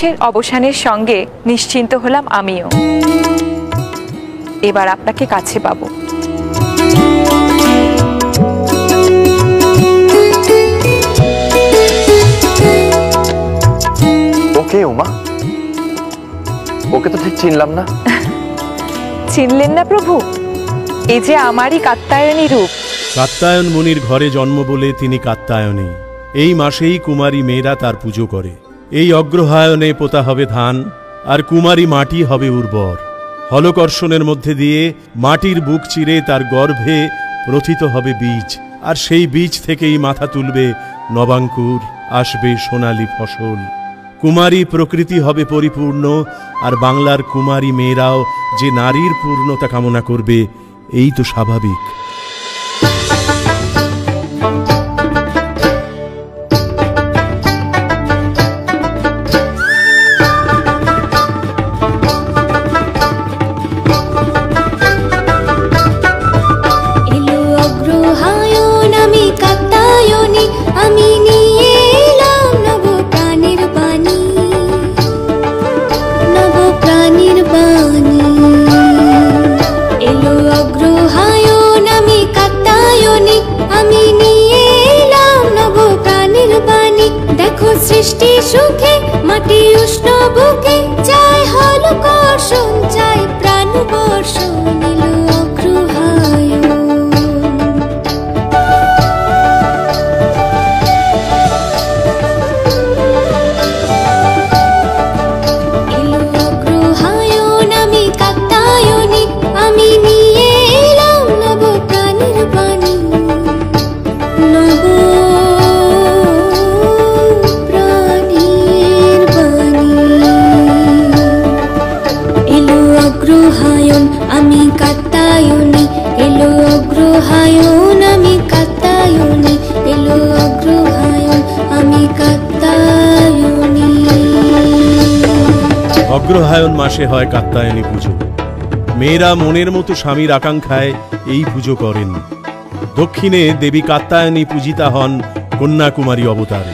মাসের অবসানের সঙ্গে নিশ্চিন্ত হলাম আমিও। এবার আপনাকে কাছে পাবো। ওকে উমা, ওকে তো ঠিক চিনলাম না। চিনলেন না প্রভু? এই যে আমারই কাত্যায়নী রূপ। কাত্যায়ন মুনির ঘরে জন্ম বলে তিনি কাত্যায়নী। এই মাসেই কুমারী মেয়েরা তার পুজো করে। এই অগ্রহায়ণে পোতা হবে ধান, আর কুমারী মাটি হবে উর্বর। হলকর্ষণের মধ্যে দিয়ে মাটির বুক চিরে তার গর্ভে প্রথিত হবে বীজ, আর সেই বীজ থেকেই মাথা তুলবে নবাঙ্কুর, আসবে সোনালী ফসল। কুমারী প্রকৃতি হবে পরিপূর্ণ, আর বাংলার কুমারী মেয়েরাও যে নারীর পূর্ণতা কামনা করবে, এই তো স্বাভাবিক। সৃষ্টি সুখে মাটি উষ্ণ বুকে চাই হল কর্ষণ, চাই প্রাণ বর্ষণ, এলো অগ্রহায়ণ। এলো অগ্রহায়ণ, আমি কাত্যায়নী, আমি নিয়ে এলাম নব প্রাণের বাণী। নব অগ্রহায়ণ, আমি কাত্যায়নী, এলো অগ্রহায়ণ, আমি কাত্যায়নী, এলো অগ্রহায়ণ, আমি কাত্যায়নী। অগ্রহায়ণ মাসে হয় কাত্যায়নী পুজো। মেয়েরা মনের মতো স্বামীর আকাঙ্ক্ষায় এই পুজো করেন। দক্ষিণে দেবী কাত্যায়নী পূজিতা হন কন্যাকুমারী অবতারে।